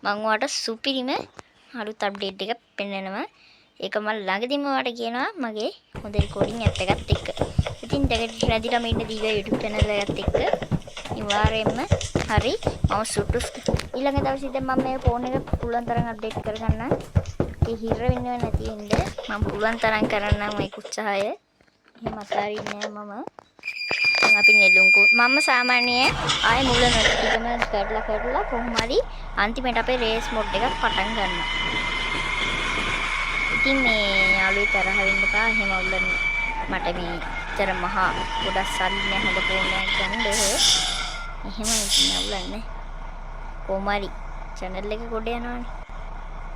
මම ඔයාලට සුපිරිම අලුත් අප්ඩේට් එකක් පෙන්නනවා. ඒක මම ළඟදීම ඔයාලට කියනවා මගේ හොඳ රෙකෝඩින් ඇප් එකත් එක්ක. ඉතින් දෙකට රැඳිලාම ඉන්න දීගා YouTube channel එකත් එක්ක අනිවාර්යයෙන්ම හරි මම සුටුස් ඊළඟ දවසේ දැන් මම මේ ෆෝන් එක පුළුවන් තරම් අප්ඩේට් කරගන්න. ඒ හිර වෙන්නව නැති වෙන්න මම පුළුවන් තරම් කරන්නම් මේක උත්සාහය. එහෙම අතාරින්නේ නැහැ මම. අපි නෙළුම්කු මම සාමාන්‍යයෙන් ආයේ මුල ටිකම කරලා කොහොම හරි අන්තිමට අපේ රේස් මොඩ් එකක් පටන් ගන්නවා. ඉතින් මේ යාළුවෝ තරහ වෙන්න එපා. එහෙම උල්ලන්න මට මේ ඉතර මහා ගොඩක් සල්ලි නැහැ හොඳ ෆෝන් එකක් ගන්න. එහෙම ඉතින් උල්ලන්නේ. කොහොම හරි channel එක ගොඩ යනවානේ.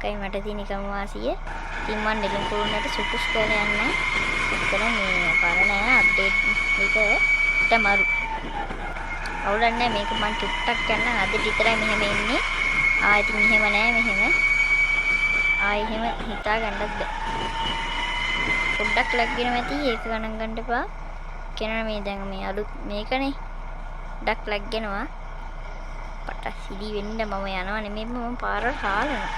කයි මට තියෙන එකම වාසිය. ඉතින් මම නෙළුම්කුරුන්නට සුපුස් කරලා යන්න. එතන මේ පරණ අප්ඩේට් එක තමාරු අවුලන්නේ මේක මම චුට්ටක් ගන්න අද විතරයි මෙහෙම ඉන්නේ ආයෙත් මෙහෙම නෑ මෙහෙම ආයෙ එහෙම හිතා ගන්නත් බෑ පොඩ්ඩක් ලග්ගෙන නැති ඒක ගණන් ගන්න එපා කියනවා මේ දැන් මේ අලුත් මේකනේ ඩක් ලග්ගෙනවා පට සිලි වෙන්න මම යනවා නෙමෙයි මම පාරවල් හාලනවා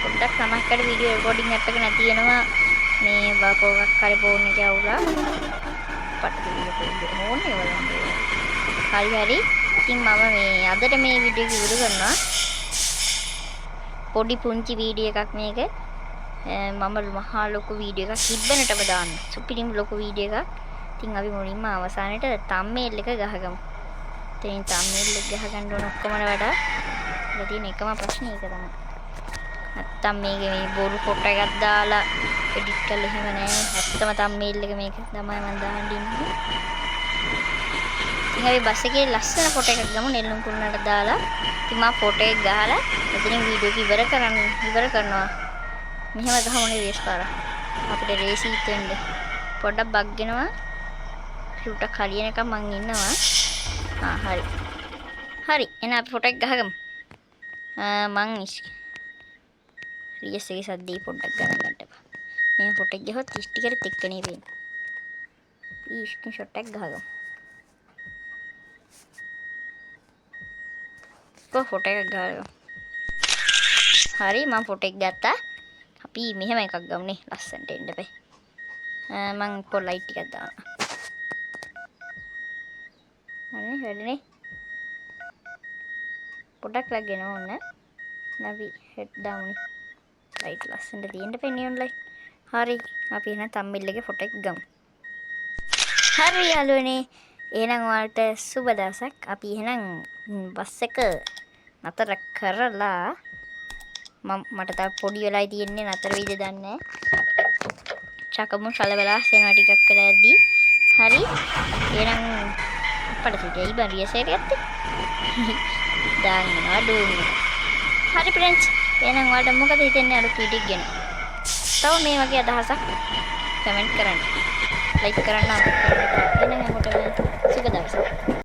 පොඩ්ඩක් සමහරකට වීඩියෝ රෙකෝඩින් ඇප් එක නැති වෙනවා මේ බකෝවක් හරි ෆෝන් එකේ අවුලා ඕනේ වලන්නේ. හරි. ඉතින් මම මේ අදට මේ වීඩියෝ එක ඉවර කරනවා. පොඩි පුංචි වීඩියෝ එකක් මේක. මම මහා ලොකු වීඩියෝ එකක් ඉබ්බනටම දාන්න. සුපිරිම ලොකු වීඩියෝ එකක්. ඉතින් අපි මුලින්ම අවසානයේට තම්බ්නේල් එක ගහගමු. ඉතින් තම්බ්නේල් එක ගහගන්න ඕන ඔක්කොම වඩා ඒක තියෙන එකම ප්‍රශ්නේ ඒක තමයි. නැත්තම් මේකේ මේ බොරු ෆොටෝ එකක් දාලා එඩිට් කරලා එහෙම නෑ. ඇත්තම තම්බ්නේල් එක මේක තමයි මම දාන්න ඉන්නේ. ඉතින් අපි බස් එකේ ලස්සන ෆොටෝ එකක් ගමු නෙළුම්කුරුන්නට දාලා. ඉතින් මම ෆොටෝ එක ගහලා එතනින් වීඩියෝ එක ඉවර කරනවා. මෙහෙම ගහමුනේ රේස් පාර. අපිට රේසීත් වෙන්න පොඩ්ඩක් බග්ගෙනවා. ෂූටක් හරියනකම් මං ඉන්නවා. හරි. එහෙනම් අපි ෆොටෝ එක ගහගමු. මං රියස් එකේ සද්දේ පොඩ්ඩක් ගණන් ගන්න එපා. මේ ෆොටෝ එක ගහුවත් ස්ටිකරෙත් එක්කනේ වෙන්නේ. ඊ ස්ක්‍රීන්ෂොට් එකක් ගහගමු. ෆොටෝ එකක් ගහගමු. හරි මම ෆොටෝ එක ගත්තා. අපි මෙහෙම එකක් ගමුනේ ලස්සනට එන්න බෑ. මම ලයිට් ටිකක් දානවා. හරි වැඩනේ. පොඩක් ලග්ගෙන ඕන. අපි හෙඩ් දාමුනේ. ලයිට් ලස්සනට තියෙන්න පෙන්නේ ඔන් ලයිට්. හරි අපි එහෙනම් තම්බ්නේල් එකේ ෆොටෝ එක ගමු. හරි යාළුවනේ. එහෙනම් ඔයාලට සුබ දවසක්. අපි එහෙනම් බස් එක නතර කරලා මට තව පොඩි වෙලායි තියෙන්නේ නතර වෙයිද දන්නේ නැහැ. චකමු සලබලා සේනවා ටිකක් කරලා යද්දී. හරි. එහෙනම් අපඩ සිටයි බරියස එක ඇත්තේ. දාන්නවා දුන්නා. හරි ප්‍රෙන්ච්. එහෙනම් ඔයාලට මොකද හිතෙන්නේ අර වීඩියෝ ගැන? තව මේ වගේ අදහසක් කමෙන්ට් කරන්න. ලයික් කරන්න. එහෙනම් හැමෝටම සුබ දවසක්.